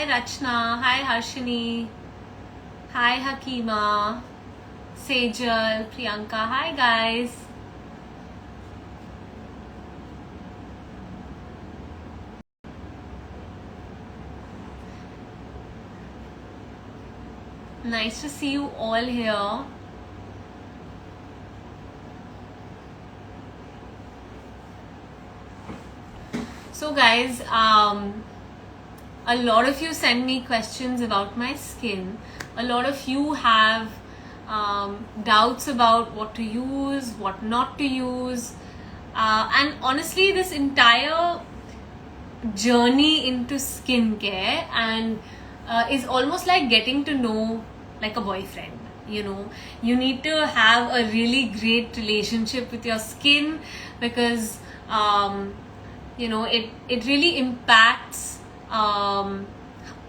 Hi Rachna, hi Harshini, hi Hakima, Sejal, Priyanka, hi guys. Nice to see you all here. So guys, a lot of you send me questions about my skin. A lot of you have doubts about what to use, what not to use. And honestly, this entire journey into skincare and is almost like getting to know like a boyfriend. You need to have a really great relationship with your skin because it really impacts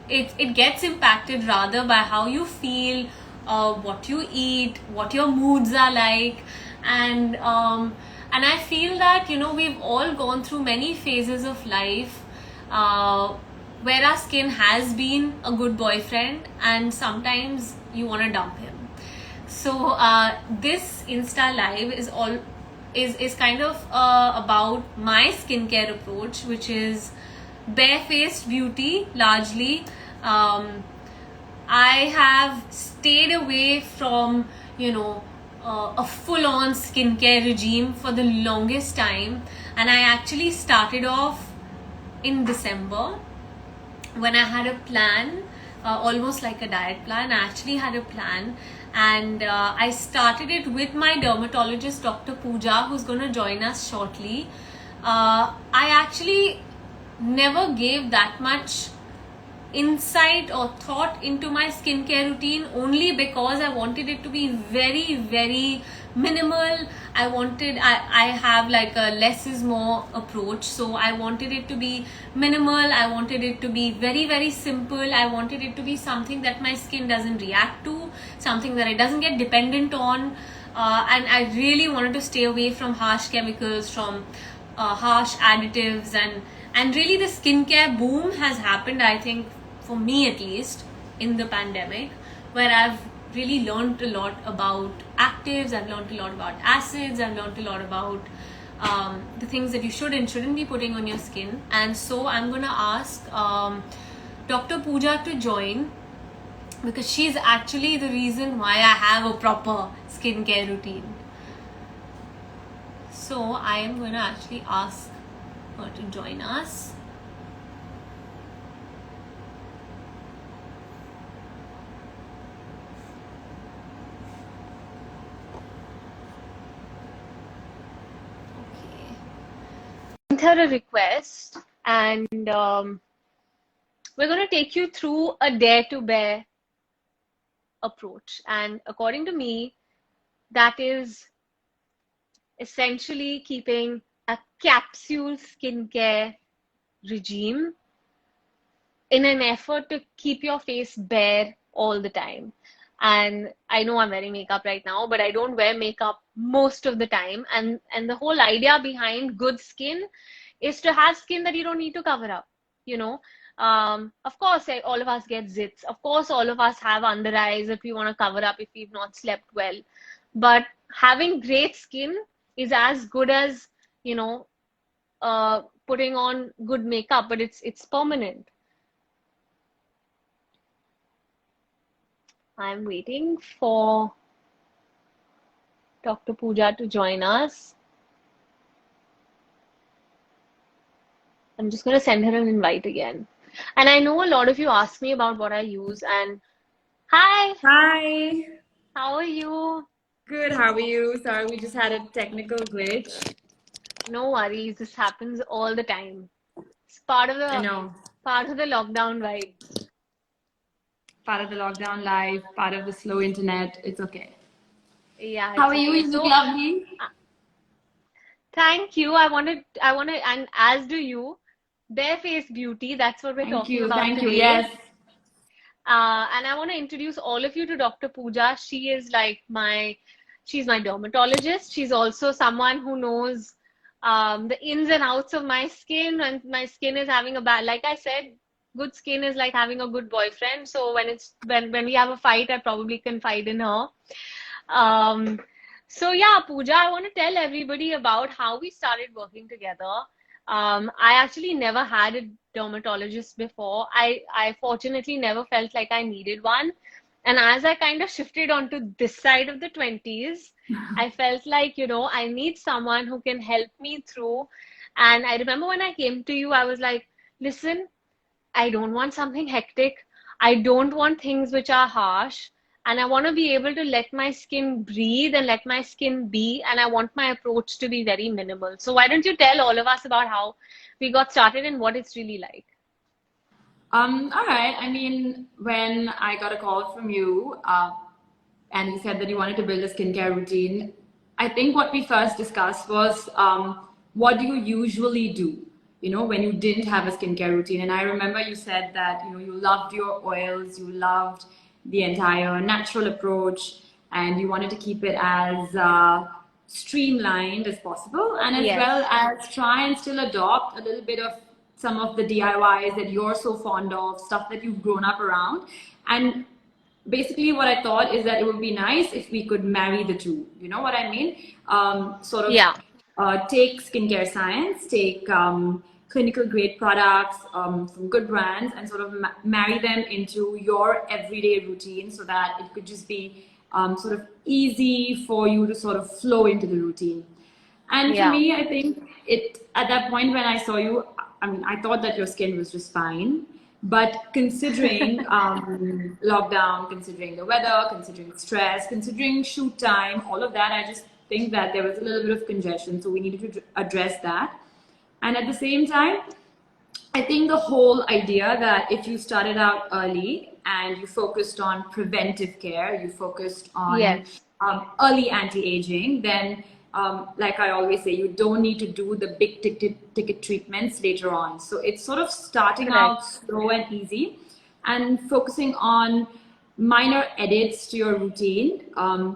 it gets impacted rather by how you feel, what you eat, what your moods are like. And I feel that we've all gone through many phases of life where our skin has been a good boyfriend and sometimes you want to dump him. So this Insta live is kind of about my skincare approach, which is barefaced beauty largely. I have stayed away from a full-on skincare regime for the longest time, and I actually started off in December when I had a plan, almost like a diet plan. I actually had a plan, and I started it with my dermatologist, Dr. Pooja, who's going to join us shortly. I actually never gave that much insight or thought into my skincare routine, only because I wanted it to be very, very minimal. I have like a less is more approach, so I wanted it to be minimal. I wanted it to be very, very simple. I wanted it to be something that my skin doesn't react to, something that it doesn't get dependent on, and I really wanted to stay away from harsh chemicals, from harsh additives, and really the skincare boom has happened, I think, for me at least, in the pandemic, where I've really learned a lot about actives, I've learned a lot about acids, I've learned a lot about the things that you should and shouldn't be putting on your skin. And so I'm gonna ask Dr. Pooja to join, because she's actually the reason why I have a proper skincare routine. So I am gonna actually ask her to join us. Her a request, and we're going to take you through a dare to bear approach. And according to me, that is essentially keeping a capsule skincare regime in an effort to keep your face bare all the time. And I know I'm wearing makeup right now, but I don't wear makeup most of the time. And the whole idea behind good skin is to have skin that you don't need to cover up. Of course, all of us get zits. Of course, all of us have under eyes if we want to cover up if we've not slept well. But having great skin is as good as putting on good makeup, but it's permanent. I'm waiting for Dr. Pooja to join us. I'm just going to send her an invite again. And I know a lot of you ask me about what I use. And hi, Hi. how are you? Good. How are you? Sorry, we just had a technical glitch. No worries. This happens all the time. It's part of I the know. lockdown vibe. Part of the lockdown life, part of the slow internet. It's okay. Yeah, How it's are you? okay. You look So, lovely. thank you. I want to, and as do you, barefaced beauty. That's what we're Thank talking you. about Thank you. today. Yes. And I want to introduce all of you to Dr. Pooja. She is like she's my dermatologist. She's also someone who knows the ins and outs of my skin. And my skin is having a bad, like I said, good skin is like having a good boyfriend. So when we have a fight, I probably confide in her. Um, so yeah, Pooja, I want to tell everybody about how we started working together. I actually never had a dermatologist before. I fortunately never felt like I needed one. And as I kind of shifted onto this side of the 20s, I felt like, I need someone who can help me through. And I remember when I came to you, I was like, listen, I don't want something hectic. I don't want things which are harsh. And I want to be able to let my skin breathe and let my skin be. And I want my approach to be very minimal. So why don't you tell all of us about how we got started and what it's really like? All right. I mean, when I got a call from you, and you said that you wanted to build a skincare routine, I think what we first discussed was what do you usually do, when you didn't have a skincare routine. And I remember you said that, you loved your oils, you loved the entire natural approach, and you wanted to keep it as streamlined as possible, and as Yes. well as try and still adopt a little bit of some of the DIYs that you're so fond of, stuff that you've grown up around. And basically what I thought is that it would be nice if we could marry the two. You know what I mean? Sort of Yeah. take skincare science, take clinical grade products from good brands, and sort of marry them into your everyday routine so that it could just be sort of easy for you to sort of flow into the routine. And for Yeah. me, I think it at that point when I saw you, I mean, I thought that your skin was just fine. But considering lockdown, considering the weather, considering stress, considering shoot time, all of that, I just think that there was a little bit of congestion. So we needed to address that. And at the same time, I think the whole idea that if you started out early and you focused on preventive care, you focused on Yes. early anti-aging, then like I always say, you don't need to do the big ticket treatments later on. So it's sort of starting Correct. out slow and easy and focusing on minor edits to your routine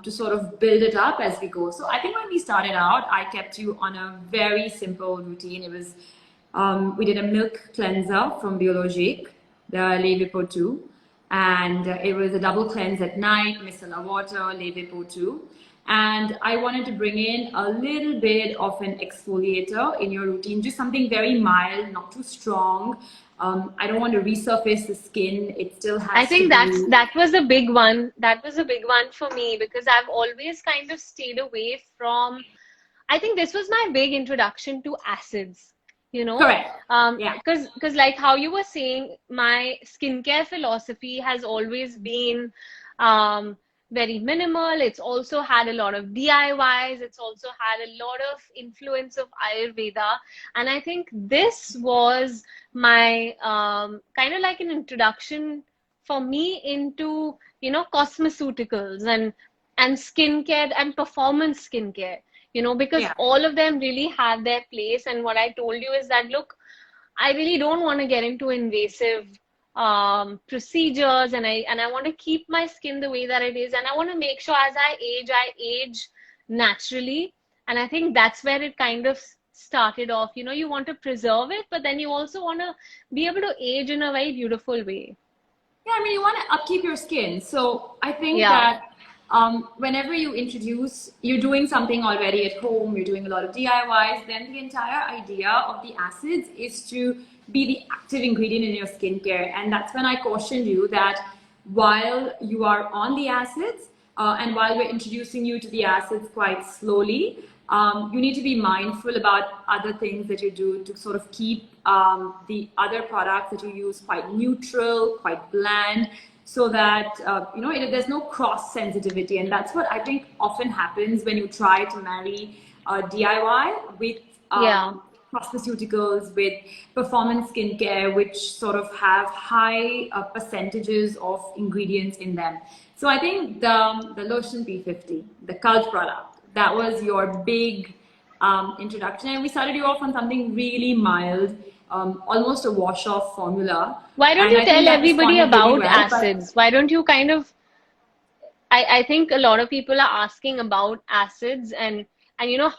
to sort of build it up as we go. So I think when we started out, I kept you on a very simple routine. It was we did a milk cleanser from Biologique, the Levipo 2, and it was a double cleanse at night, micellar water, Levipo 2. And I wanted to bring in a little bit of an exfoliator in your routine, just something very mild, not too strong. I don't want to resurface the skin. It still I has to think be. that was a big one. That was a big one for me because I've always kind of stayed away from. I think this was my big introduction to acids, Correct. Yeah. because like how you were saying, my skincare philosophy has always been um, very minimal. It's also had a lot of DIYs. It's also had a lot of influence of Ayurveda, and I think this was my kind of like an introduction for me into cosmeceuticals and skincare and performance skincare, because Yeah. all of them really have their place. And what I told you is that, look, I really don't want to get into invasive procedures, and I want to keep my skin the way that it is, and I want to make sure as I age naturally. And I think that's where it kind of started off. You want to preserve it, but then you also want to be able to age in a very beautiful way. Yeah, I mean, you want to upkeep your skin. So I think Yeah, that whenever you introduce, you're doing something already at home, you're doing a lot of DIYs, then the entire idea of the acids is to be the active ingredient in your skincare. And that's when I cautioned you that while you are on the acids, and while we're introducing you to the acids quite slowly, you need to be mindful about other things that you do to sort of keep the other products that you use quite neutral, quite bland, so that there's no cross sensitivity. And that's what I think often happens when you try to marry DIY with yeah. cosmeceuticals, with performance skincare, which sort of have high percentages of ingredients in them. So I think the lotion P50, the cult product, that was your big introduction, and we started you off on something really mild, almost a wash-off formula, Why don't and you I think tell that everybody responded really about well. But acids? Why don't you kind of I think a lot of people are asking about acids and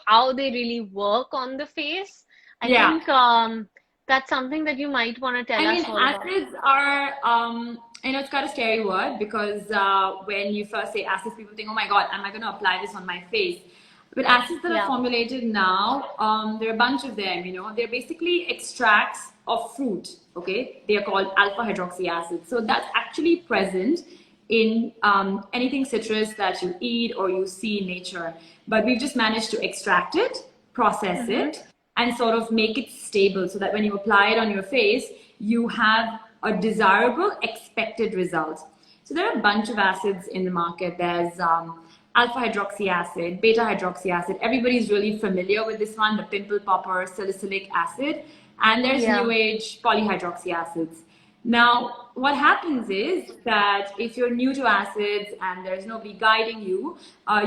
how they really work on the face. I yeah, think that's something that you might want to tell I us mean, more about. acids are, it's kind of scary word because when you first say acids, people think, oh my God, am I going to apply this on my face? But acids that are Yeah. formulated now, there are a bunch of them, they're basically extracts of fruit, okay? They are called alpha hydroxy acids. So that's actually present in anything citrus that you eat or you see in nature. But we've just managed to extract it, process Mm-hmm. it, and sort of make it stable so that when you apply it on your face, you have a desirable expected result. So there are a bunch of acids in the market. There's alpha hydroxy acid, beta hydroxy acid. Everybody's really familiar with this one, the pimple popper salicylic acid. And there's Yeah. new age polyhydroxy acids. Now, what happens is that if you're new to acids and there's nobody guiding you,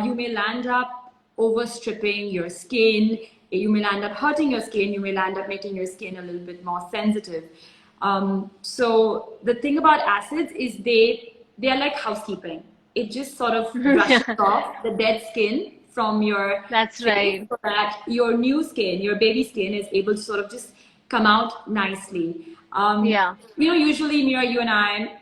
you may land up overstripping your skin. You may land up hurting your skin. You may land up making your skin a little bit more sensitive. So the thing about acids is they are like housekeeping. It just sort of brushes off the dead skin from your That's face right. so that your new skin, your baby skin, is able to sort of just come out nicely. Yeah. Usually, Mira, you and I,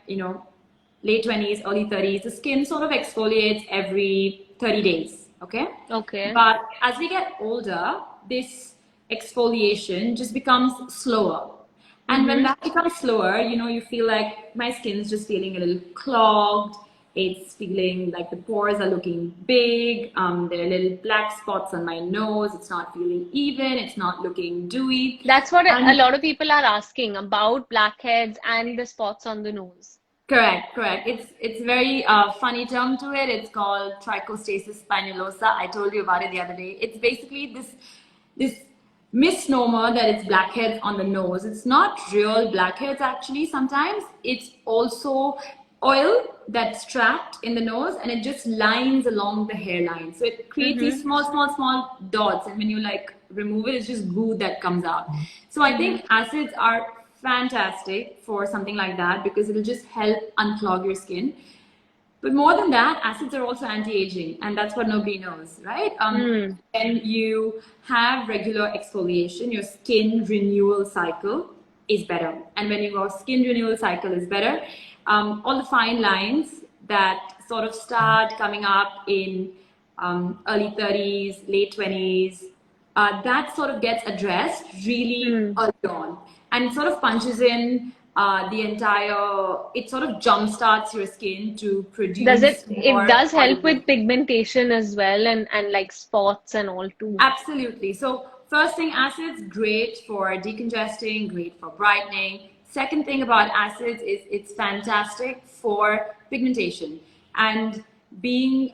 late 20s, early 30s, the skin sort of exfoliates every 30 days, okay? Okay. But as we get older, this exfoliation just becomes slower. And when Mm-hmm. that becomes slower, you feel like my skin's just feeling a little clogged. It's feeling like the pores are looking big. There are little black spots on my nose. It's not feeling even. It's not looking dewy. That's what a And lot of people are asking about blackheads and the spots on the nose. correct, correct. It's a very funny term to it. It's called trichostasis spinulosa. I told you about it the other day. It's basically this misnomer that it's blackheads on the nose. It's not real blackheads actually. Sometimes it's also oil that's trapped in the nose and it just lines along the hairline. So it creates Mm-hmm. these small, small, small dots, and when you like remove it, it's just goo that comes out. So I Mm-hmm. think acids are fantastic for something like that because it'll just help unclog your skin. But more than that, acids are also anti-aging, and that's what nobody knows, right? Mm. When you have regular exfoliation, your skin renewal cycle is better. And when your skin renewal cycle is better, all the fine lines that sort of start coming up in early 30s, late 20s, that sort of gets addressed really Mm. early on and sort of punches in it sort of jumpstarts your skin to Does produce it more does help collagen. with pigmentation as well, and like spots and all too. Absolutely. So first thing, acids, great for decongesting, great for brightening. Second thing about acids is it's fantastic for pigmentation. And being,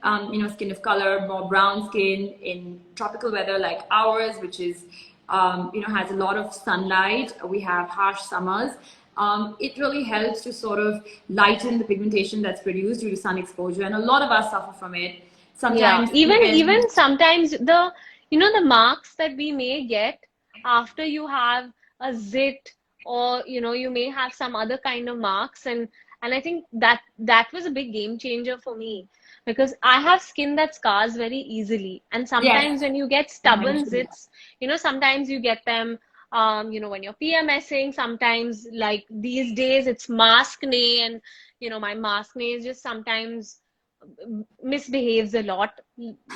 skin of color, more brown skin in tropical weather like ours, which is, has a lot of sunlight. We have harsh summers. It really helps to sort of lighten the pigmentation that's produced due to sun exposure. And a lot of us suffer from it. Yeah, Sometimes even even sometimes the marks that we may get after you have a zit, or you may have some other kind of marks, and I think that was a big game changer for me, because I have skin that scars very easily, and sometimes yes, when you get you stubborn mentioned that. zits, sometimes you get them when you're PMSing, sometimes like these days it's mask nay, and my mask nay is just sometimes misbehaves a lot.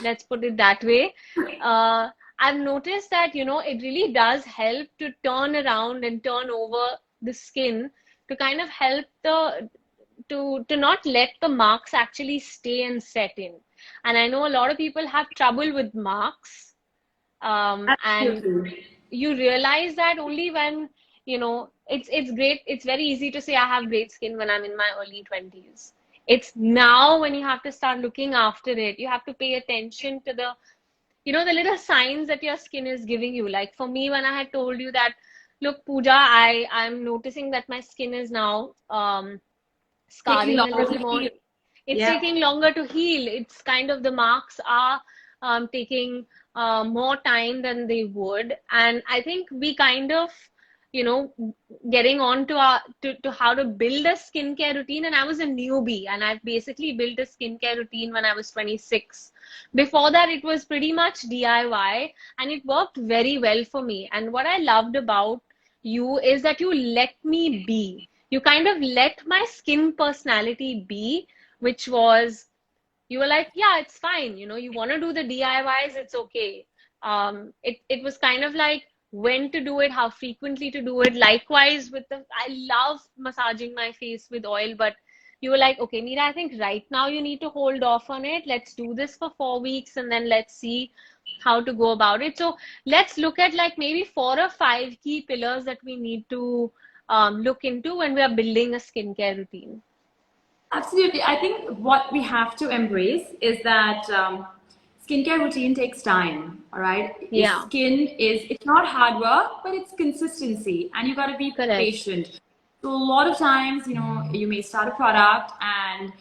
Let's put it that way. Uh, I've noticed that, it really does help to turn around and turn over the skin to kind of help to not let the marks actually stay and set in. And I know a lot of people have trouble with marks. And Absolutely. you realize that only when, it's great. It's very easy to say I have great skin when I'm in my early 20s. It's now when you have to start looking after it. You have to pay attention to the little signs that your skin is giving you. Like for me, when I had told you that, look, Pooja, I'm noticing that my skin is now Taking scarring a longer little to more. heal. It's Yeah. taking longer to heal. It's kind of the marks are taking more time than they would. And I think we kind of, you know, getting on to to how to build a skincare routine. And I was a newbie, and I've basically built a skincare routine when I was 26. Before that, it was pretty much DIY, and it worked very well for me. And what I loved about you is that you let me be. You kind of let my skin personality be, which was, you were like, yeah, it's fine. You know, you want to do the DIYs, it's okay. It was kind of like when to do it, how frequently to do it. Likewise with I love massaging my face with oil, but you were like, okay, Mira, I think right now you need to hold off on it. Let's do this for 4 weeks and then let's see how to go about it. So let's look at like maybe 4 or 5 key pillars that we need to look into when we are building a skincare routine. Absolutely. I think what we have to embrace is that skincare routine takes time. All right. Yeah, It's not hard work, but it's consistency, and you got to be correct. patient. So a lot of times, you may start a product and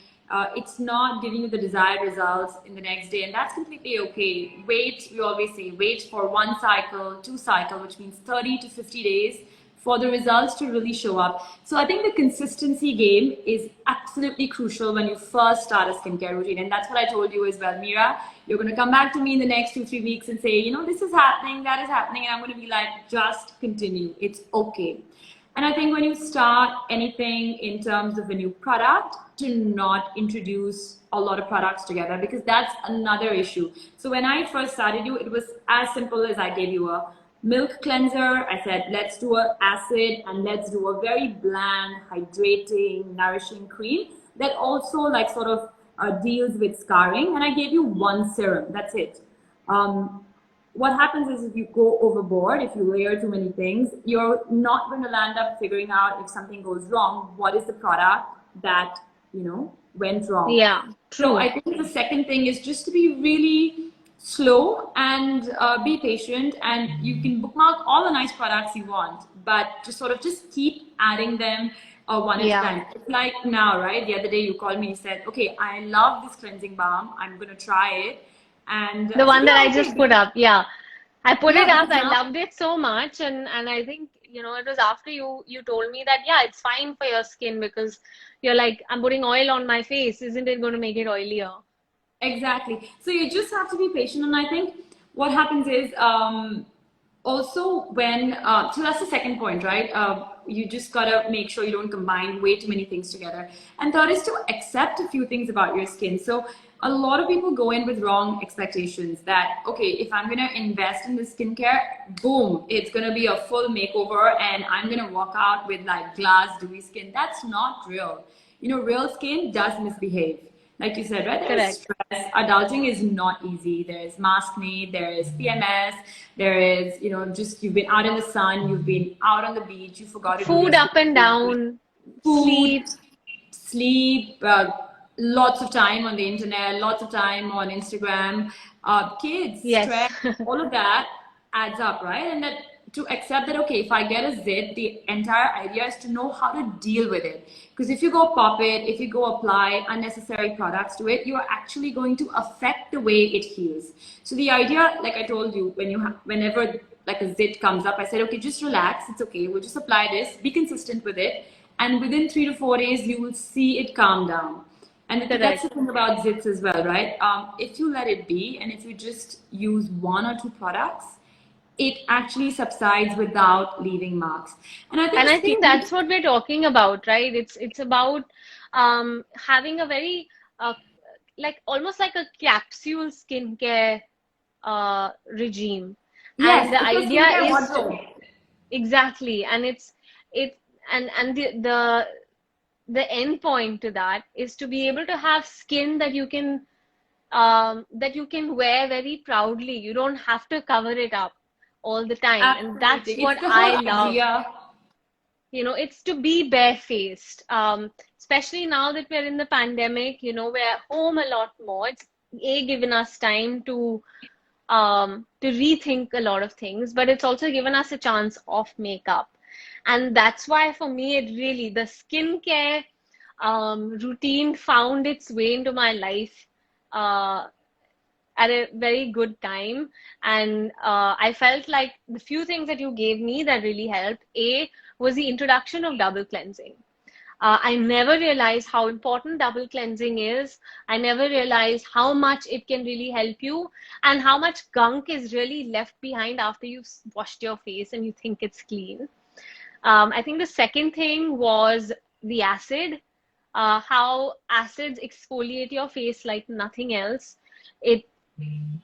it's not giving you the desired results in the next day, and that's completely okay. Wait, we always say, wait for 1 cycle, 2 cycle, which means 30 to 50 days for the results to really show up. So I think the consistency game is absolutely crucial when you first start a skincare routine. And that's what I told you as well, Mira. You're going to come back to me in the next 2, 3 weeks and say, this is happening, that is happening. And I'm going to be like, just continue. It's okay. And I think when you start anything in terms of a new product, to not introduce a lot of products together, because that's another issue. So when I first started you, it was as simple as I gave you a milk cleanser. I said, let's do an acid and let's do a very bland, hydrating, nourishing cream that also like sort of deals with scarring. And I gave you one serum. That's it. What happens is if you go overboard, if you layer too many things, you're not going to land up figuring out if something goes wrong, what is the product that, went wrong. Yeah, So true. I think the second thing is just to be really slow and be patient, and you can bookmark all the nice products you want, but just keep adding them one at a Yeah. time. It's like now, right? The other day you called me and said, okay, I love this cleansing balm. I'm going to try it. And The I said, one that yeah, I okay. just put up. Yeah. I put it Yeah, up. because I now, loved it so much. And I think, it was after you told me that, yeah, it's fine for your skin because you're like, I'm putting oil on my face. Isn't it going to make it oilier? exactly. So you just have to be patient. And I think what happens is also when, so that's the second point, right? You just got to make sure you don't combine way too many things together. And third is to accept a few things about your skin. So a lot of people go in with wrong expectations that, okay, if I'm going to invest in the skincare, boom, it's going to be a full makeover and I'm going to walk out with like glass dewy skin. That's not real. Real skin does misbehave. Like you said, right? There is Correct. stress. Adulting is not easy. There is maskne, there is PMS, there is, just you've been out in the sun, you've been out on the beach, you forgot to do your Food up and skincare. down, Food, sleep. sleep, lots of time on the internet, lots of time on Instagram, kids, Yes. stress, all of that adds up, right? And that to accept that, okay, if I get a zit, the entire idea is to know how to deal with it. Because if you go pop it, if you go apply unnecessary products to it, you're actually going to affect the way it heals. So the idea, like I told you, whenever like a zit comes up, I said, okay, just relax. It's okay. We'll just apply this, be consistent with it. And within 3 to 4 days, you will see it calm down. And that's Correct. the thing about zits as well, right? If you let it be and if you just use 1 or 2 products, it actually subsides without leaving marks. And I think And I think skin, that's what we're talking about, right? It's about having a very like almost like a capsule skincare regime. And yes, the it's a idea skincare is wardrobe. exactly, and it and the end point to that is to be able to have skin that you can wear very proudly. You don't have to cover it up all the time, and that's Absolutely. what It's the whole I love. idea. It's to be barefaced. Especially now that we're in the pandemic, we're home a lot more. It's given us time to rethink a lot of things, but it's also given us a chance off makeup. And that's why for me, it really, the skincare routine found its way into my life uh, at a very good time. And I felt like the few things that you gave me that really helped, was the introduction of double cleansing. I never realized how important double cleansing is. I never realized how much it can really help you and how much gunk is really left behind after you've washed your face and you think it's clean. I think the second thing was the acid, how acids exfoliate your face like nothing else. It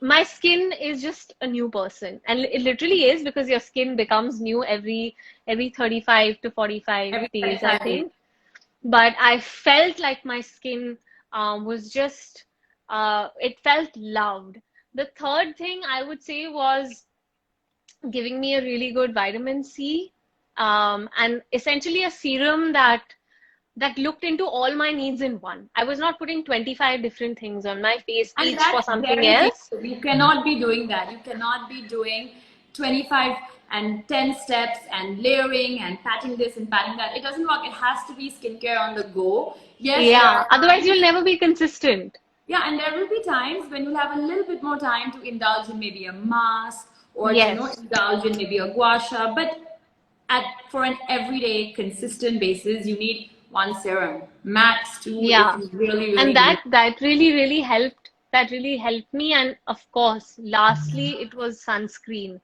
My skin is just a new person, and it literally is, because your skin becomes new every 35 to 45 Every days, I 5 days. think. But I felt like my skin was just it felt loved. The third thing I would say was giving me a really good vitamin C, and essentially a serum that looked into all my needs in one. I was not putting 25 different things on my face, And each for that's something very else. dangerous. You cannot be doing that. You cannot be doing 25 and 10 steps and layering and patting this and patting that. It doesn't work. It has to be skincare on the go. Yes, there Yeah, are otherwise times. you'll never be consistent. Yeah, and there will be times when you'll have a little bit more time to indulge in maybe a mask or to Yes. indulge in maybe a gua sha. But for an everyday consistent basis, you need one serum, max two if Yeah. you really, And really need. that really, really helped. That really helped me. And of course, lastly, it was sunscreen.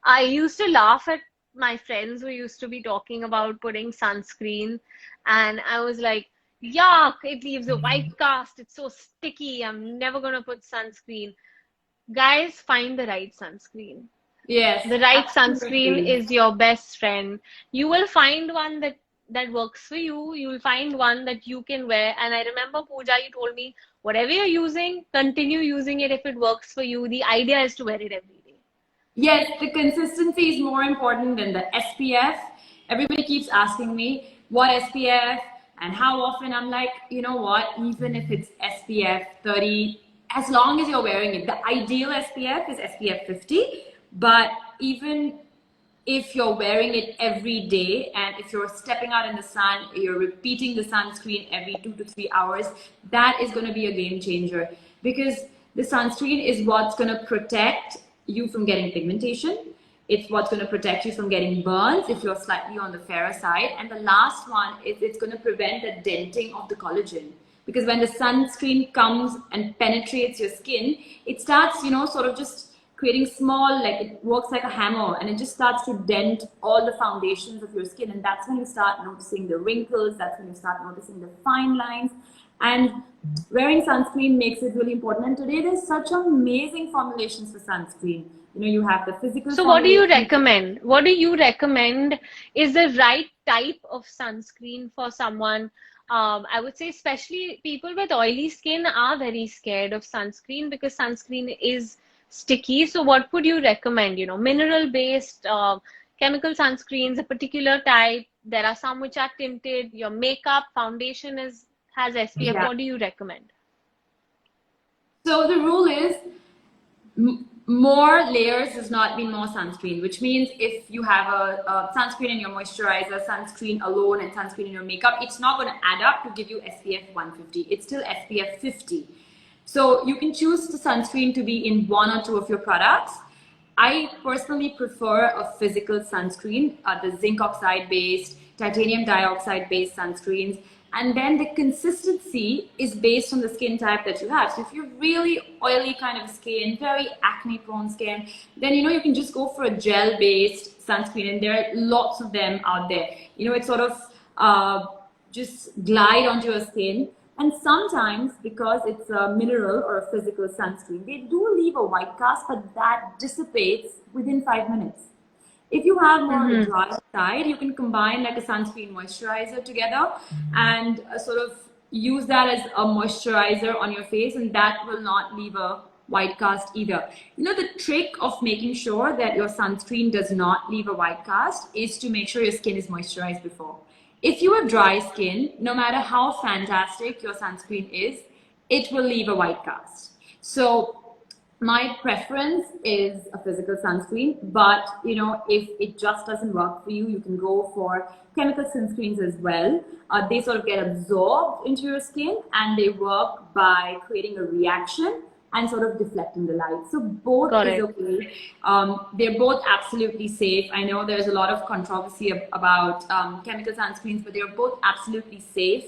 I used to laugh at my friends who used to be talking about putting sunscreen, and I was like, yuck, it leaves a white cast. It's so sticky. I'm never gonna put sunscreen. Guys, find the right sunscreen. Yes, The right sunscreen absolutely. is your best friend. You will find one that works for you. You'll find one that you can wear. And I remember, Pooja, you told me whatever you're using, continue using it if it works for you. The idea is to wear it every day. Yes, the consistency is more important than the SPF. Everybody keeps asking me what SPF and how often. I'm like, you know what? Even if it's SPF 30, as long as you're wearing it, the ideal SPF is SPF 50. But even if you're wearing it every day and if you're stepping out in the sun, you're repeating the sunscreen every 2 to 3 hours, that is going to be a game changer, because the sunscreen is what's going to protect you from getting pigmentation. It's what's going to protect you from getting burns if you're slightly on the fairer side. And the last one is it's going to prevent the denting of the collagen. Because when the sunscreen comes and penetrates your skin, it starts, sort of just creating small, like it works like a hammer, and it just starts to dent all the foundations of your skin. And that's when you start noticing the wrinkles, that's when you start noticing the fine lines. And wearing sunscreen makes it really important. And today there's such amazing formulations for sunscreen. You have the physical So what do you formulation. recommend? What do you recommend is the right type of sunscreen for someone? I would say especially people with oily skin are very scared of sunscreen because sunscreen is sticky. So what would you recommend? Mineral based, chemical sunscreens, a particular type. There are some which are tinted. Your makeup, foundation has SPF. Yeah. What do you recommend? So the rule is more layers does not mean more sunscreen, which means if you have a sunscreen in your moisturizer, sunscreen alone, and sunscreen in your makeup, it's not going to add up to give you SPF 150. It's still SPF 50. So you can choose the sunscreen to be in one or two of your products. I personally prefer a physical sunscreen, the zinc oxide based, titanium dioxide based sunscreens. And then the consistency is based on the skin type that you have. So if you're really oily kind of skin, very acne prone skin, then you can just go for a gel based sunscreen, and there are lots of them out there. It sort of just glide onto your skin. And sometimes, because it's a mineral or a physical sunscreen, they do leave a white cast, but that dissipates within 5 minutes. If you have more of a Mm-hmm. dry side, you can combine like a sunscreen moisturizer together and sort of use that as a moisturizer on your face, and that will not leave a white cast either. The trick of making sure that your sunscreen does not leave a white cast is to make sure your skin is moisturized before. If you have dry skin, no matter how fantastic your sunscreen is, it will leave a white cast. So my preference is a physical sunscreen, but if it just doesn't work for you, you can go for chemical sunscreens as well. They sort of get absorbed into your skin and they work by creating a reaction and sort of deflecting the light. So both Got is it. okay. They're both absolutely safe. I know there's a lot of controversy about chemical sunscreens, but they're both absolutely safe.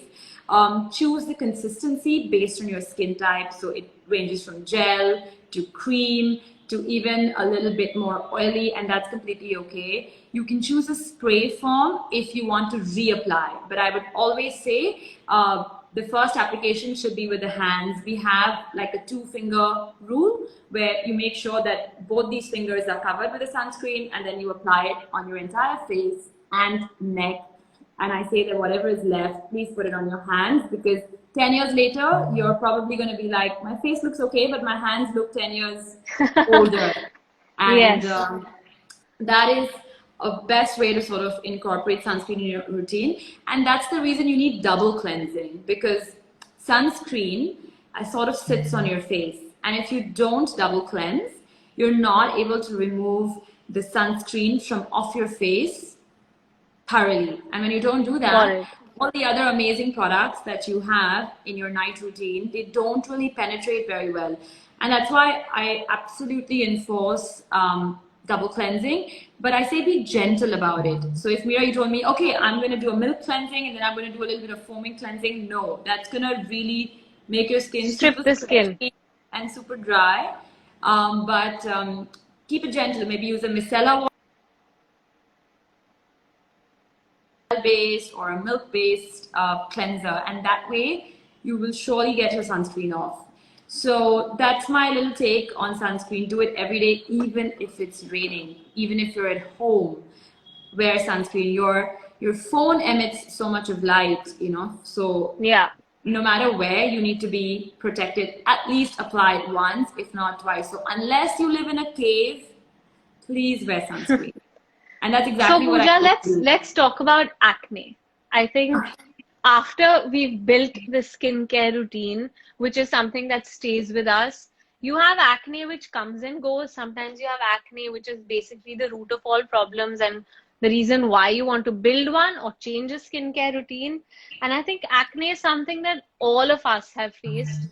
Choose the consistency based on your skin type. So it ranges from gel to cream to even a little bit more oily, and that's completely okay. You can choose a spray form if you want to reapply, but I would always say the first application should be with the hands. We have like a 2-finger rule where you make sure that both these fingers are covered with a sunscreen, and then you apply it on your entire face and neck. And I say that whatever is left, please put it on your hands, because 10 years later, you're probably going to be like, my face looks okay, but my hands look 10 years older. And Yes. that is a best way to sort of incorporate sunscreen in your routine. And that's the reason you need double cleansing, because sunscreen sort of sits on your face. And if you don't double cleanse, you're not able to remove the sunscreen from off your face thoroughly. And when you don't do Got that, it. all the other amazing products that you have in your night routine, they don't really penetrate very well. And that's why I absolutely enforce double cleansing, but I say be gentle about it. So if Mira, you told me, okay, I'm going to do a milk cleansing and then I'm going to do a little bit of foaming cleansing, no, that's going to really make your skin Strip super the skin. scratchy and super dry. But keep it gentle. Maybe use a micellar based or a milk based cleanser, and that way you will surely get your sunscreen off. So that's my little take on sunscreen. Do it every day, even if it's raining, even if you're at home, wear sunscreen. Your phone emits so much of light, so Yeah. no matter where, you need to be protected. At least apply it once, if not twice. So unless you live in a cave, please wear sunscreen. And that's So exactly what I Pooja, do. let's talk about acne. I think after we've built the skincare routine, which is something that stays with us, you have acne which comes and goes. Sometimes you have acne which is basically the root of all problems and the reason why you want to build one or change a skincare routine. And I think acne is something that all of us have faced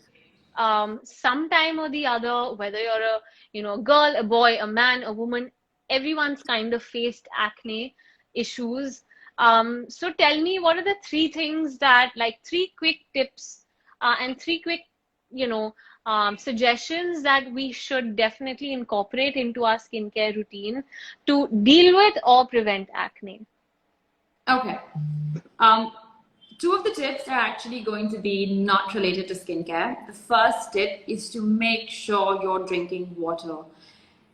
sometime or the other, whether you're a girl, a boy, a man, a woman, everyone's kind of faced acne issues. So tell me, what are the three things that, like, three quick tips and three quick, suggestions that we should definitely incorporate into our skincare routine to deal with or prevent acne? Okay. Two of the tips are actually going to be not related to skincare. The first tip is to make sure you're drinking water.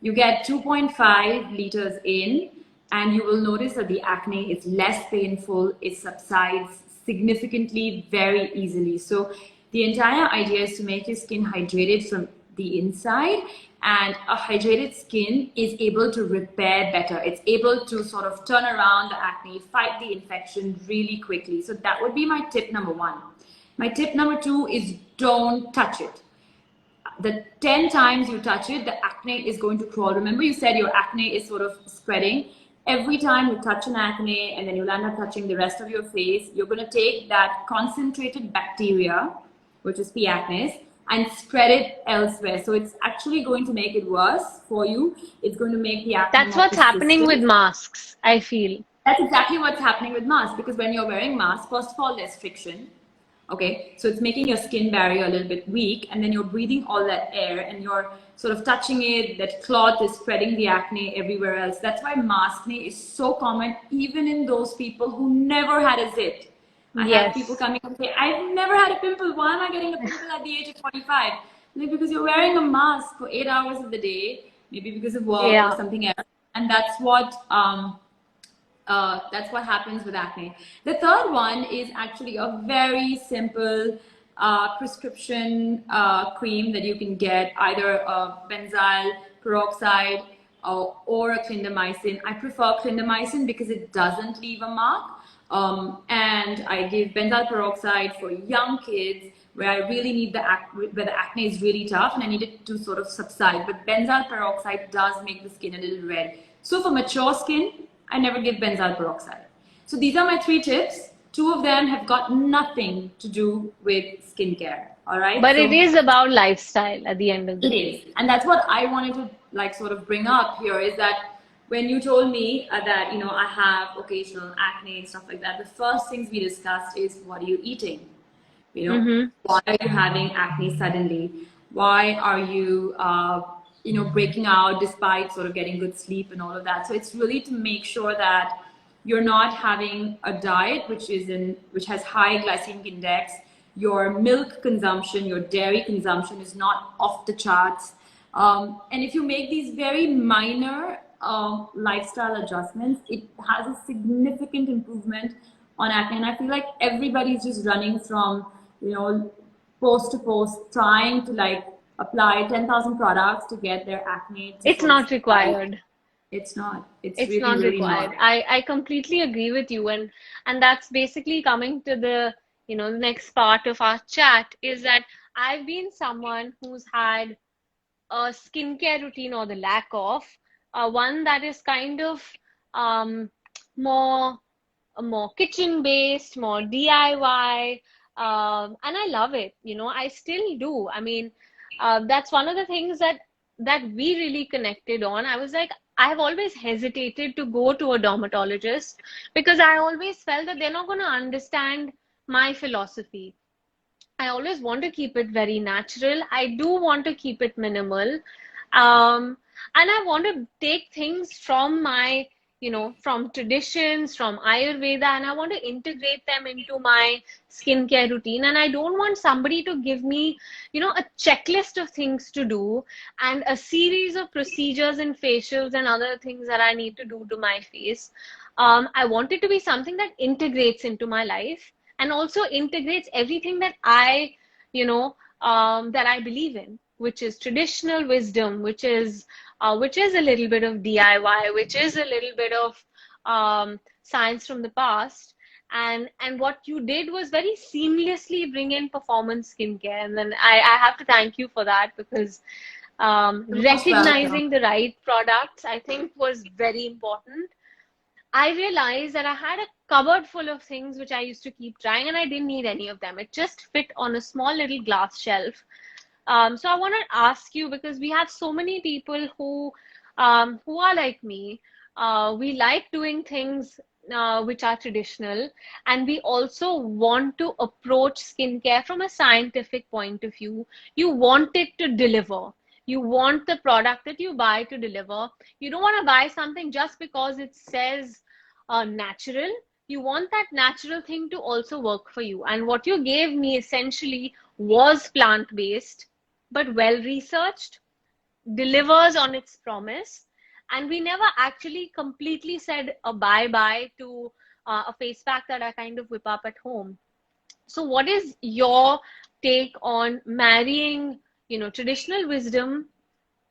You get 2.5 liters in, and you will notice that the acne is less painful. It subsides significantly, very easily. So the entire idea is to make your skin hydrated from the inside, and a hydrated skin is able to repair better. It's able to sort of turn around the acne, fight the infection really quickly. So that would be my tip number one. My tip number two is don't touch it. The 10 times you touch it, the acne is going to crawl. Remember, you said your acne is sort of spreading. Every time you touch an acne and then you'll end up touching the rest of your face, you're going to take that concentrated bacteria, which is P. acnes, and spread it elsewhere. So it's actually going to make it worse for you. It's going to make the acne That's more what's happening with persistent. masks, I feel. That's exactly what's happening with masks, because when you're wearing masks, first of all, there's friction. Okay, so it's making your skin barrier a little bit weak, and then you're breathing all that air and you're sort of touching it. That cloth is spreading the acne everywhere else. That's why maskne is so common, even in those people who never had a zit. I have people Yes. coming and say, I've never had a pimple. Why am I getting a pimple at the age of 45? Maybe because you're wearing a mask for 8 hours of the day, maybe because of work or Yeah. something else. And that's what happens with acne. The third one is actually a very simple prescription cream that you can get, either a benzyl peroxide or a clindamycin. I prefer clindamycin because it doesn't leave a mark. And I give benzyl peroxide for young kids where I really need where the acne is really tough and I need it to sort of subside. But benzyl peroxide does make the skin a little red. So for mature skin, I never give benzyl peroxide. So these are my three tips. Two of them have got nothing to do with skincare. All right. But it So is about lifestyle at the end of the it day. is. And that's what I wanted to like sort of bring up here, is that when you told me that, I have occasional acne and stuff like that, the first things we discussed is, what are you eating? Mm-hmm. Why are you having acne suddenly? Why are you breaking out despite sort of getting good sleep and all of that. So it's really to make sure that you're not having a diet which has high glycemic index. Your milk consumption, your dairy consumption is not off the charts. And if you make these very minor lifestyle adjustments, it has a significant improvement on acne. And I feel like everybody's just running from, post to post, trying to like apply 10,000 products to get their acne to It's sort of not subside. required. It's not. It's It's really, not really required. not. I completely agree with you, and that's basically coming to the the next part of our chat is that I've been someone who's had a skincare routine or the lack of one that is kind of um, more more kitchen based, more DIY, and I love it. I still do. I mean, that's one of the things that we really connected on. I was like, I have always hesitated to go to a dermatologist because I always felt that they're not going to understand my philosophy. I always want to keep it very natural. I do want to keep it minimal. And I want to take things from from traditions, from Ayurveda, and I want to integrate them into my skincare routine. And I don't want somebody to give me, a checklist of things to do and a series of procedures and facials and other things that I need to do to my face. I want it to be something that integrates into my life and also integrates everything that that I believe in, which is traditional wisdom, which is a little bit of DIY, which is a little bit of science from the past. And what you did was very seamlessly bring in performance skincare, and then I have to thank you for that because You're most welcome. recognizing the right products, I think, was very important. I realized that I had a cupboard full of things which I used to keep trying, and I didn't need any of them. It just fit on a small little glass shelf. So I want to ask you because we have so many people who are like me. We like doing things which are traditional, and we also want to approach skincare from a scientific point of view. You want it to deliver. You want the product that you buy to deliver. You don't want to buy something just because it says natural. You want that natural thing to also work for you. And what you gave me essentially was plant-based, but well researched, delivers on its promise. And we never actually completely said a bye-bye to a face pack that I kind of whip up at home. So what is your take on marrying, traditional wisdom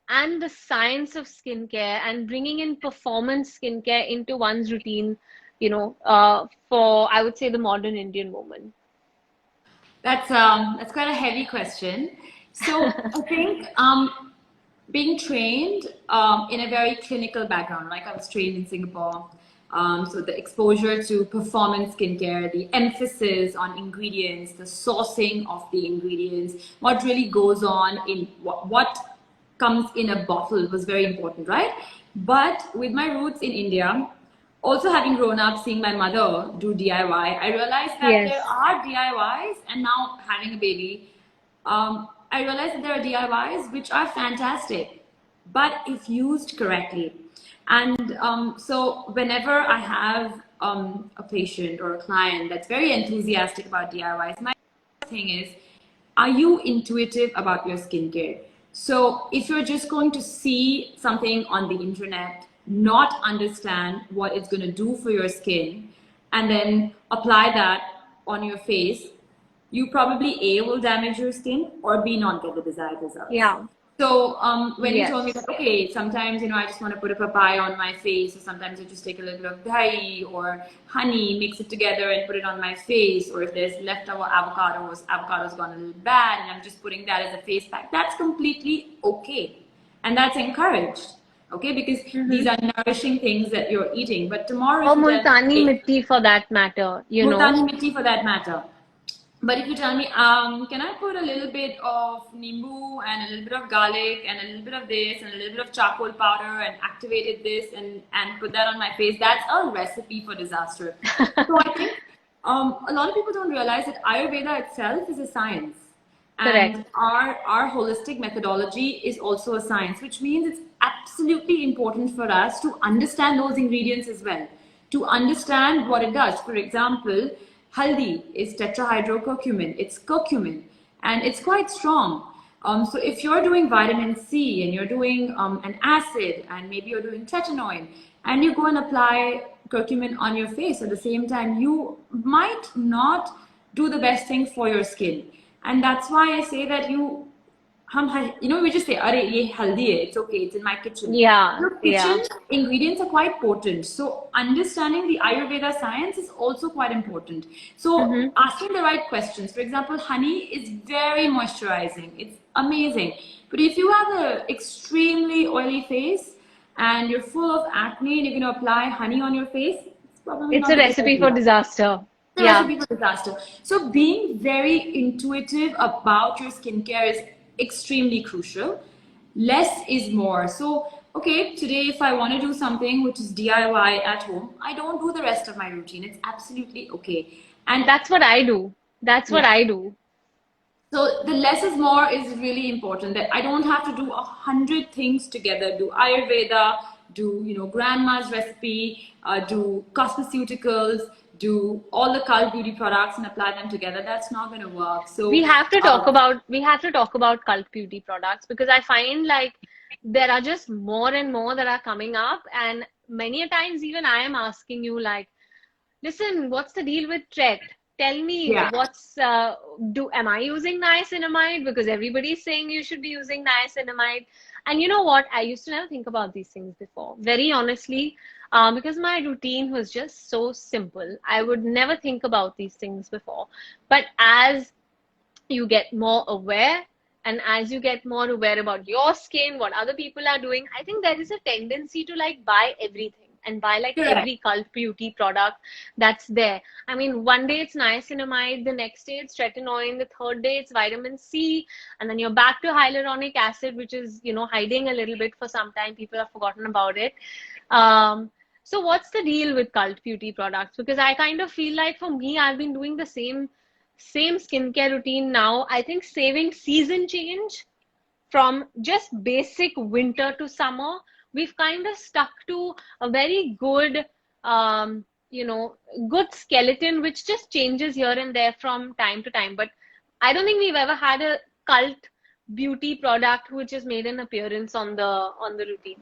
and the science of skincare and bringing in performance skincare into one's routine, for, I would say, the modern Indian woman? That's quite a heavy question. So I think being trained in a very clinical background, like I was trained in Singapore. So the exposure to performance skincare, the emphasis on ingredients, the sourcing of the ingredients, what really goes on in what comes in a bottle was very important, right? But with my roots in India, also having grown up seeing my mother do DIY, I realized that there Yes. are DIYs, and now having a baby, I realized that there are DIYs which are fantastic, but if used correctly. And so whenever I have a patient or a client that's very enthusiastic about DIYs, my thing is, are you intuitive about your skincare? So if you're just going to see something on the internet, not understand what it's going to do for your skin, and then apply that on your face, you probably A, will damage your skin, or B, not get the desired results. Yeah. So when you told me Yes. that, okay, sometimes, I just want to put a papaya on my face, or sometimes I just take a little bit of dahi or honey, mix it together and put it on my face, or if there's leftover avocado's gone a little bad, and I'm just putting that as a face pack, that's completely okay. And that's encouraged, okay, because these Mm-hmm. are nourishing things that you're eating. But tomorrow, if Or you tell me, multani okay, mitti for that matter. multani mitti for that matter, but if you tell me, can I put a little bit of nimbu and a little bit of garlic and a little bit of this and a little bit of charcoal powder and activated this and put that on my face, that's a recipe for disaster. So I think a lot of people don't realize that Ayurveda itself is a science. And Correct. our holistic methodology is also a science, which means it's absolutely important for us to understand those ingredients as well, to understand what it does. For example, haldi is tetrahydrocurcumin, it's curcumin, and it's quite strong. So if you're doing vitamin C and you're doing an acid and maybe you're doing tretinoin and you go and apply curcumin on your face at the same time, you might not do the best thing for your skin. And that's why I say that we just say, "Arey, ye haldi hai, it's okay, it's in my kitchen." Yeah, Your yeah. kitchen ingredients are quite potent. So understanding the Ayurveda science is also quite important. So Mm-hmm. asking the right questions. For example, honey is very moisturizing. It's amazing. But if you have an extremely oily face and you're full of acne and you're going to apply honey on your face, it's probably It's not a a good recipe for idea. disaster. The Yeah. recipe for disaster. So being very intuitive about your skincare is extremely crucial. Less is more. So, okay, today if I want to do something which is DIY at home, I don't do the rest of my routine. It's absolutely okay. And That's what I do. That's what yeah, I do. so the less is more is really important. That I don't have to do 100 things together. Do Ayurveda, do grandma's recipe, do cosmeceuticals, do all the cult beauty products and apply them together. That's not going to work. We So have to talk about we have to talk about cult beauty products because I find like there are just more and more that are coming up, and many a times even I am asking you like, listen, what's the deal with Tret? Tell me yeah, what's do am I using niacinamide? Because everybody's saying you should be using niacinamide. And you know what? I used to never think about these things before. Very honestly, because my routine was just so simple. I would never think about these things before. But as you get more aware, and as you get more aware about your skin, what other people are doing, I think there is a tendency to like buy everything and buy like correct. every cult beauty product that's there. I mean, one day it's niacinamide, the next day it's tretinoin, the third day it's vitamin C, and then you're back to hyaluronic acid, which is, hiding a little bit for some time. People have forgotten about it. So what's the deal with cult beauty products? Because I kind of feel like for me, I've been doing the same skincare routine now. I think saving season change from just basic winter to summer, we've kind of stuck to a very good, um, good skeleton, which just changes here and there from time to time. But I don't think we've ever had a cult beauty product which has made an appearance on the routine.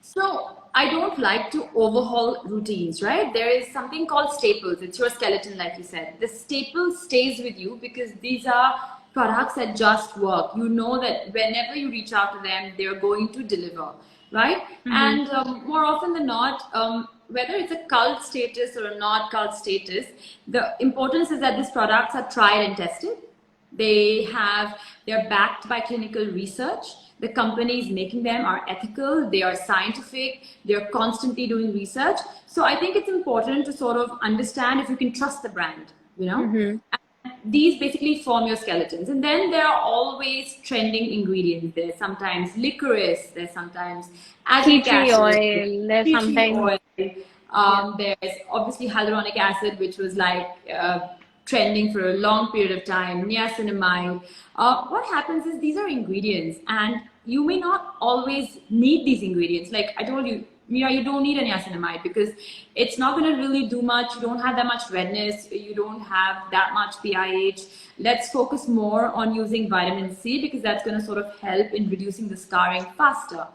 So I don't like to overhaul routines, right? There is something called staples. It's your skeleton, like you said. The staple stays with you because these are products that just work. You know that whenever you reach out to them, they're going to deliver, right? Mm-hmm. And more often than not, whether it's a cult status or a not cult status, the importance is that these products are tried and tested. They're backed by clinical research. The companies making them are ethical, they are scientific, they're constantly doing research. So I think it's important to sort of understand if you can trust the brand. Mm-hmm. And these basically form your skeletons. And then there are always trending ingredients. There's sometimes licorice, there's sometimes Tea azelaic tree acid, oil, there's tea tree sometimes, oil. yeah. There's obviously hyaluronic acid, which was like trending for a long period of time, niacinamide. What happens is these are ingredients, and you may not always need these ingredients. Like I told you, Mira, you don't need a niacinamide because it's not going to really do much. You don't have that much redness. You don't have that much PIH. Let's focus more on using vitamin C because that's going to sort of help in reducing the scarring faster.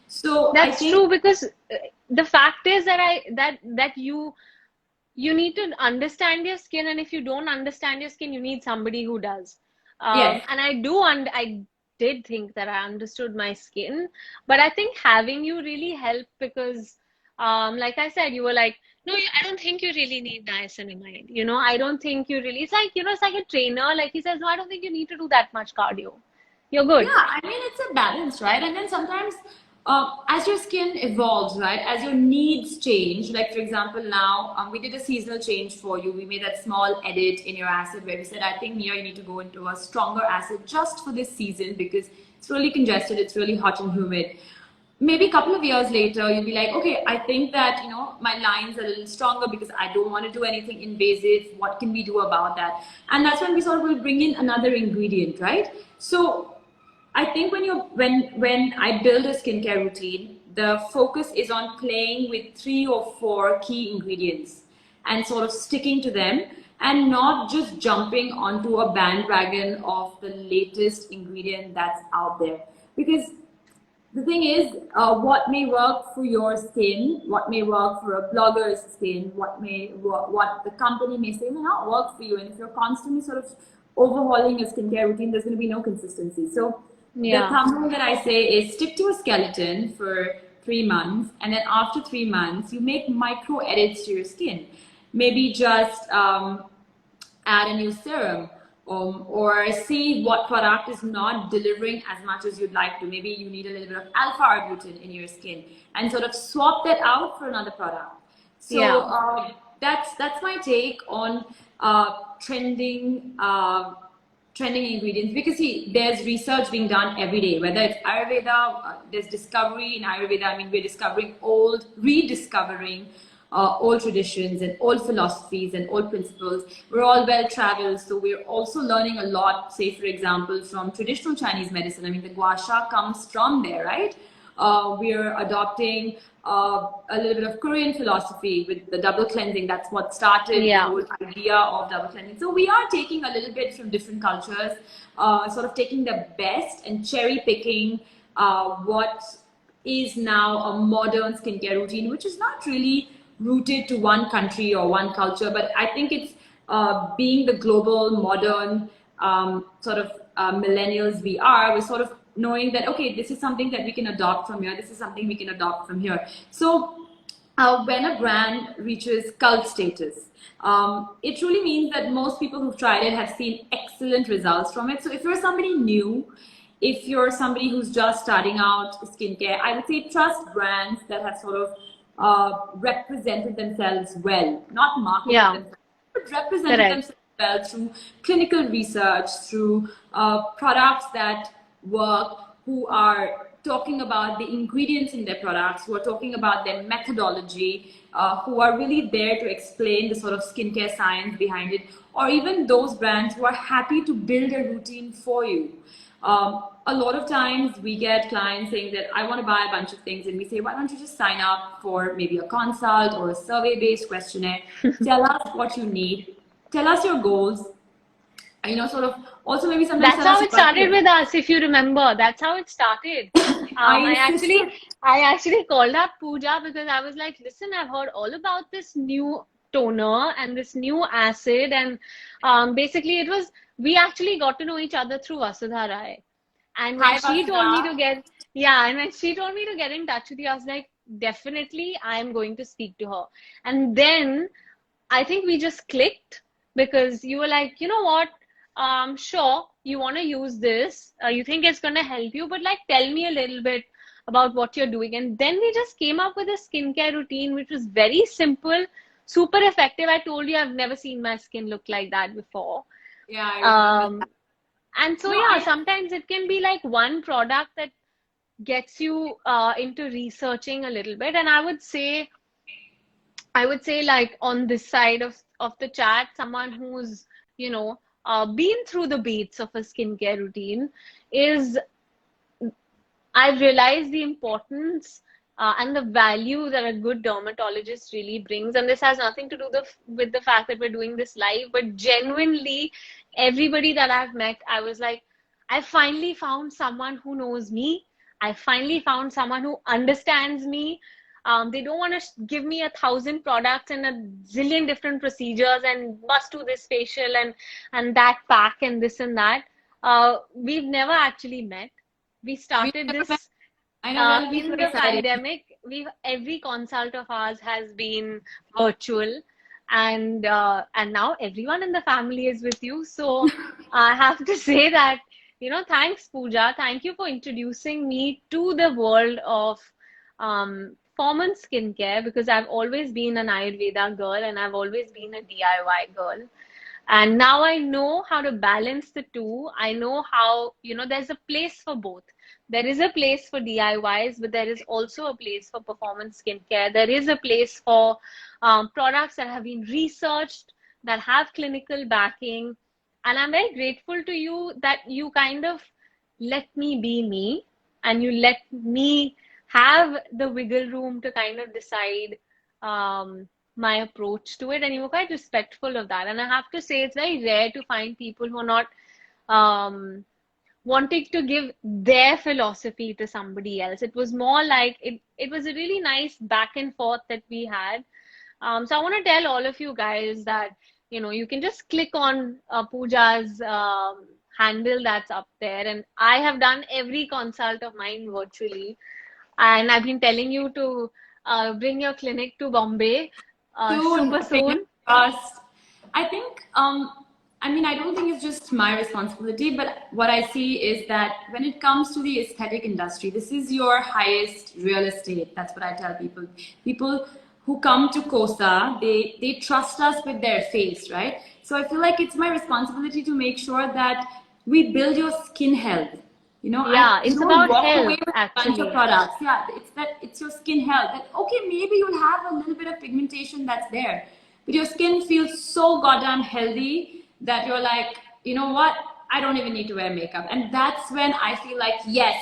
So I That's think, true because the fact is that you need to understand your skin, and if you don't understand your skin, you need somebody who does. yes. And I did think that I understood my skin, but I think having you really helped because, like I said, you were like, no, I don't think you really need niacinamide. I don't think you really. It's like it's like a trainer. Like he says, no, I don't think you need to do that much cardio. You're Yeah, good. I mean, it's a balance, right? And then sometimes, as your skin evolves, right, as your needs change, like for example, now we did a seasonal change for you. We made that small edit in your acid where we said, I think, Mia, you need to go into a stronger acid just for this season because it's really congested, it's really hot and humid. maybe a couple of years later, you'll be like, okay, I think that, you know, my line's a little stronger because I don't want to do anything invasive. What can we do about that? And that's when we sort of will bring in another ingredient, right? So I think when I build a skincare routine, the focus is on playing with 3 or 4 key ingredients and sort of sticking to them, and not just jumping onto a bandwagon of the latest ingredient that's out there. Because the thing is, what may work for your skin, what may work for a blogger's skin, what the company may say may not work for you. And if you're constantly sort of overhauling your skincare routine, there's going to be no consistency. So the Yeah. thumb rule that I say is stick to a skeleton for 3 months, and then after 3 months, you make micro edits to your skin. Maybe just add a new serum, or see what product is not delivering as much as you'd like to. Maybe you need a little bit of alpha arbutin in your skin, and sort of swap that out for another product. So Yeah. that's my take on trending trending ingredients. Because see, there's research being done every day, whether it's Ayurveda, there's discovery in Ayurveda. I mean, we're discovering rediscovering old traditions and old philosophies and old principles. We're all well traveled, so we're also learning a lot, say for example, from traditional Chinese medicine. I mean, the gua sha comes from there, right? We're adopting a little bit of Korean philosophy with the double cleansing. That's what started the Yeah. whole idea of double cleansing. So we are taking a little bit from different cultures, sort of taking the best and cherry picking what is now a modern skincare routine, which is not really rooted to one country or one culture, but I think it's being the global modern sort of millennials we are. We're sort of knowing that, okay, this is something that we can adopt from here, this is something we can adopt from here. So when a brand reaches cult status, it truly means that most people who've tried it have seen excellent results from it. So if you're somebody new, if you're somebody who's just starting out skincare, I would say trust brands that have sort of represented themselves well, not marketed Yeah. themselves, but represented Correct. themselves well through clinical research, through products that work, who are talking about the ingredients in their products, who are talking about their methodology, who are really there to explain the sort of skincare science behind it, or even those brands who are happy to build a routine for you. A lot of times we get clients saying that I want to buy a bunch of things, and we say, why don't you just sign up for maybe a consult or a survey-based questionnaire? Tell us what you need, tell us your goals, you know, sort of also maybe sometimes That's tell us how your it started budget. with us, if you remember. That's how it started. I I actually, insisted. I actually called up Pooja because I was like, listen, I've heard all about this new toner and this new acid, and basically it was we actually got to know each other through Vasudha Rai. And when Hi, she told me to Vasudha. get, yeah, and when she told me to get in touch with you, I was like, definitely, I'm going to speak to her. And then I think we just clicked because you were like, you know what? Sure, you want to use this. You think it's going to help you, but like, tell me a little bit about what you're doing. And then we just came up with a skincare routine, which was very simple, super effective. I told you I've never seen my skin look like that before. Yeah, I remember that. Um, and so, No, yeah, I sometimes it can be like one product that gets you into researching a little bit. And I would say like on this side of the chat, someone who's, been through the beats of a skincare routine is I've realized the importance and the value that a good dermatologist really brings. And this has nothing to do with the fact that we're doing this live, but genuinely, everybody that I've met, I was like, I finally found someone who knows me. I finally found someone who understands me. They don't want to give me 1,000 products and a zillion different procedures and must do this facial and that pack and this and that. We've never actually met. We we started never met. this I know that'll be so in the exciting. pandemic. Every consult of ours has been virtual, and now everyone in the family is with you. So I have to say that, thanks, Pooja. Thank you for introducing me to the world of performance skincare, because I've always been an Ayurveda girl and I've always been a DIY girl. And now I know how to balance the two. I know how, there's a place for both. there is a place for DIYs, but there is also a place for performance skincare. There is a place for products that have been researched, that have clinical backing. And I'm very grateful to you that you kind of let me be me, and you let me have the wiggle room to kind of decide my approach to it. And you were quite respectful of that. And I have to say, it's very rare to find people who are not um, wanting to give their philosophy to somebody else. It was more like it was a really nice back and forth that we had. So I want to tell all of you guys that, you can just click on Pooja's handle that's up there. And I have done every consult of mine virtually. And I've been telling you to bring your clinic to Bombay super Fingers soon. crossed. I think, I mean, I don't think it's just my responsibility, but what I see is that when it comes to the aesthetic industry, this is your highest real estate. That's what I tell people. People who come to Kosa, they trust us with their face, right? So I feel like it's my responsibility to make sure that we build your skin health. Yeah, You it's don't about walk away health, with a bunch of actually. products. Yeah, it's your skin health. That okay, maybe you'll have a little bit of pigmentation that's there, but your skin feels so goddamn healthy that you're like, you know what? I don't even need to wear makeup. And that's when I feel like, yes,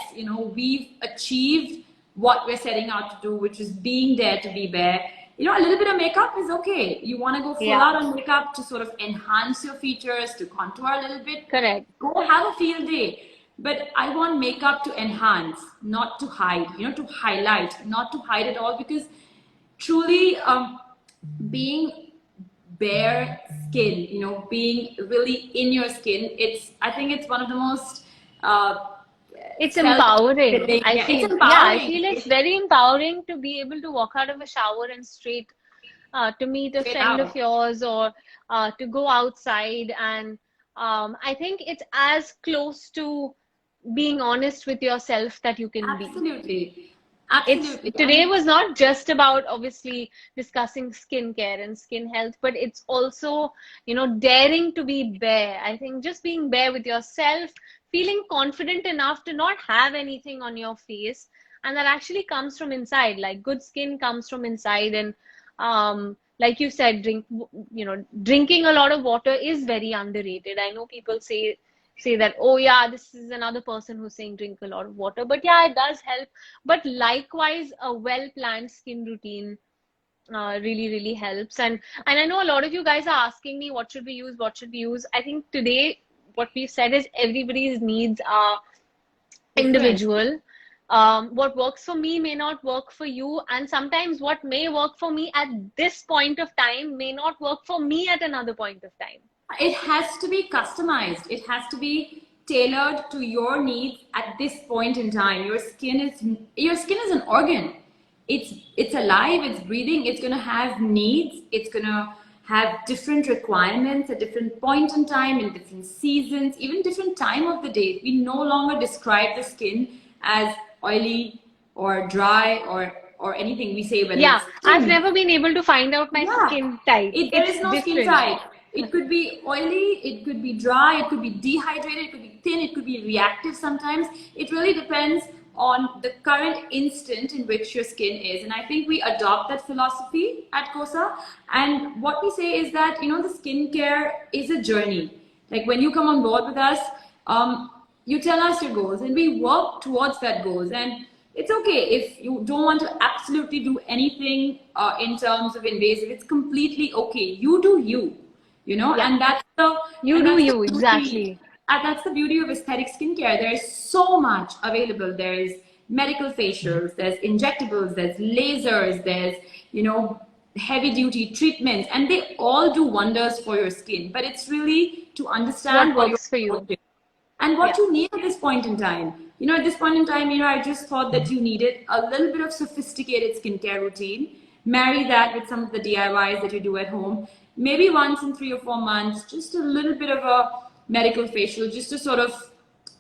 we've achieved what we're setting out to do, which is being there to be bare. A little bit of makeup is okay. You want to go full Yeah, out on makeup to sort of enhance your features, to contour a little bit, correct. go have a field day. But I want makeup to enhance, not to hide, to highlight, not to hide at all, because truly being bare skin, being really in your skin, I think it's one of the most It's empowering. self-fulfilling. I Yeah, it's feel, yeah, I empowering. feel it's It's very empowering to be able to walk out of a shower and straight to meet a straight friend of out. yours, or to go outside. And I think it's as close to being honest with yourself that you can be. Absolutely. It's Absolutely. today And was not just about obviously discussing skincare and skin health, but it's also, daring to be bare. I think just being bare with yourself, feeling confident enough to not have anything on your face, and that actually comes from inside. Like good skin comes from inside. And like you said, drinking a lot of water is very underrated. I know people say that, oh yeah, this is another person who's saying drink a lot of water, but yeah, it does help. But likewise, a well planned skin routine really really helps. And I know a lot of you guys are asking me, what should we use, what should we use. I think today what we've said is everybody's needs are different. individual. What works for me may not work for you, and sometimes what may work for me at this point of time may not work for me at another point of time. It has to be customized. It has to be tailored to your needs at this point in time. Your skin is an organ. It's alive, it's breathing, it's gonna have needs, it's gonna have different requirements at different point in time, in different seasons, even different time of the day. We no longer describe the skin as oily or dry or anything. We say whether Yeah, it's I've thin. never been able to find out my Yeah, skin type. there It's is no skin different. type. It could be oily, it could be dry, it could be dehydrated, it could be thin, it could be reactive sometimes. It really depends on the current instant in which your skin is. And I think we adopt that philosophy at Kosa. And what we say is that, the skincare is a journey. Like when you come on board with us, you tell us your goals and we work towards that goals. And it's okay if you don't want to absolutely do anything in terms of invasive. It's completely okay. You do you, Yeah, and that's the you and do that's the you, beauty. exactly. That's the beauty of aesthetic skincare. There is so much available. There is medical facials, there's injectables, there's lasers, there's heavy duty treatments, and they all do wonders for your skin. But it's really to understand What what you're works for you? and Yeah. what you need at this point in time. At this point in time, I just thought that you needed a little bit of sophisticated skincare routine. Marry that with some of the DIYs that you do at home. Maybe once in 3 or 4 months, just a little bit of a medical facial, just to sort of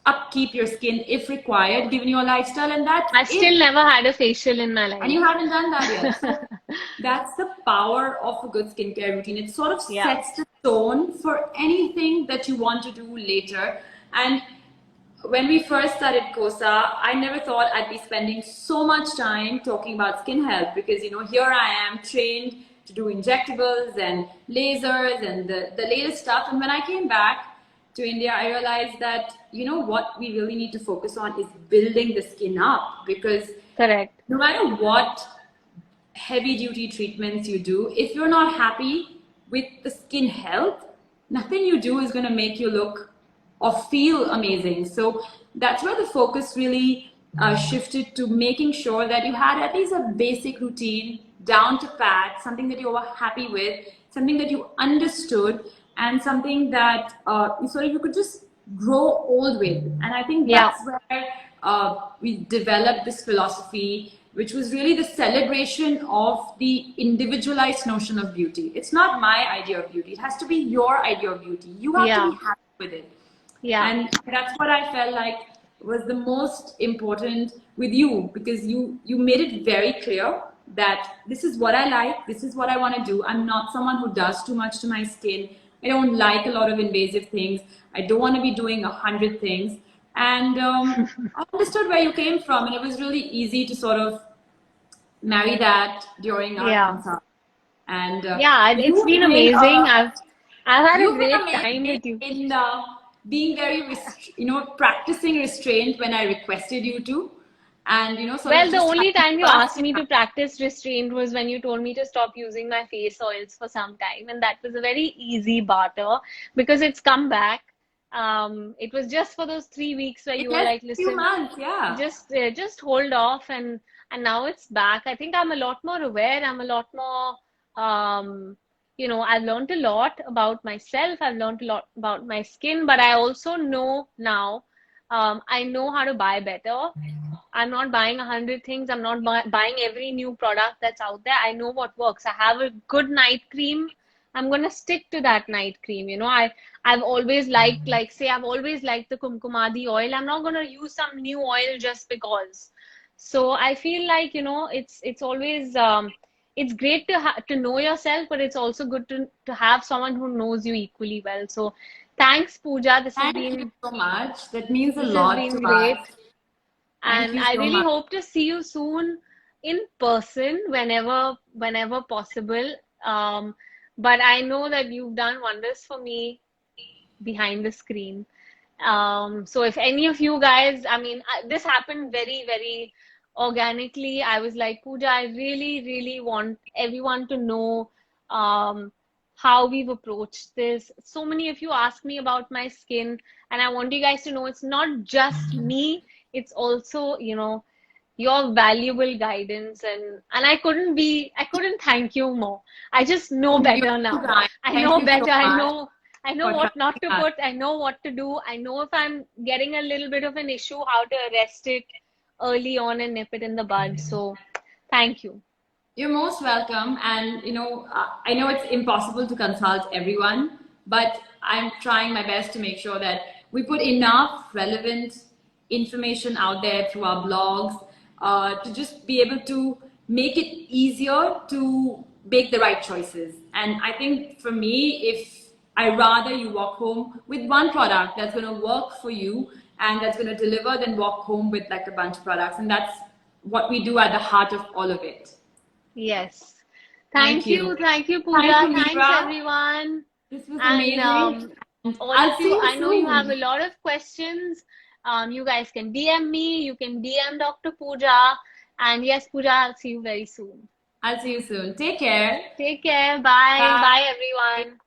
upkeep your skin if required, given your lifestyle, and that's I still it. never had a facial in my And life. you haven't done that yet. So that's the power of a good skincare routine. It sort of Yeah. sets the tone for anything that you want to do later. And when we first started Kosa, I never thought I'd be spending so much time talking about skin health because, here I am trained to do injectables and lasers and the latest stuff. And when I came back to India, I realized that, what we really need to focus on is building the skin up, because Correct. no matter what heavy duty treatments you do, if you're not happy with the skin health, nothing you do is going to make you look or feel amazing. So that's where the focus really shifted to making sure that you had at least a basic routine down to pat, something that you were happy with, something that you understood, and something that you could just grow old with. And I think that's where we developed this philosophy, which was really the celebration of the individualized notion of beauty. It's not my idea of beauty. It has to be your idea of beauty. You have to be happy with it. Yeah. And that's what I felt like was the most important with you, because you made it very clear that this is what I like, this is what I want to do. I'm not someone who does too much to my skin. I don't like a lot of invasive things. I don't want to be doing 100 things. And I understood where you came from, and it was really easy to sort of marry that during our consult. And it's been amazing. I've had a great time with you. In being very, practicing restraint when I requested you to. And, well, the only time you asked me to practice restraint was when you told me to stop using my face oils for some time. And that was a very easy barter because it's come back. It was just for those 3 weeks where you were like, listen, few months, just hold off, and now it's back. I think I'm a lot more aware. I'm a lot more, I've learned a lot about myself. I've learned a lot about my skin, but I also know now, I know how to buy better. I'm not buying 100 things. I'm not buying every new product that's out there. I know what works. I have a good night cream. I'm gonna stick to that night cream. I've always liked, I've always liked the Kumkumadi oil. I'm not gonna use some new oil just because. So I feel like, it's always it's great to know yourself, but it's also good to have someone who knows you equally well. So thanks, Pooja. Thank you so much. That means a lot to great. us. And I really hope to see you soon in person whenever possible. But I know that you've done wonders for me behind the screen. So if any of you guys, this happened very, very organically. I was like, Pooja, I really, really want everyone to know how we've approached this. So many of you ask me about my skin, and I want you guys to know it's not just me. It's also, your valuable guidance, and I couldn't thank you more. I just know better now. I know better. I know what not to put. I know what to do. I know if I'm getting a little bit of an issue, how to arrest it early on and nip it in the bud. So thank you. You're most welcome. And, I know it's impossible to consult everyone, but I'm trying my best to make sure that we put enough relevant information out there through our blogs to just be able to make it easier to make the right choices. And I think for me, if I rather you walk home with one product that's going to work for you and that's going to deliver than walk home with like a bunch of products. And that's what we do at the heart of all of it. Yes. Thank you. Thank you, Pooja. Thanks, everyone. This was amazing. All of you, I know you have a lot of questions. You guys can DM me. You can DM Dr. Pooja. And yes, Pooja, I'll see you very soon. I'll see you soon. Take care. Take care. Bye. Bye, everyone.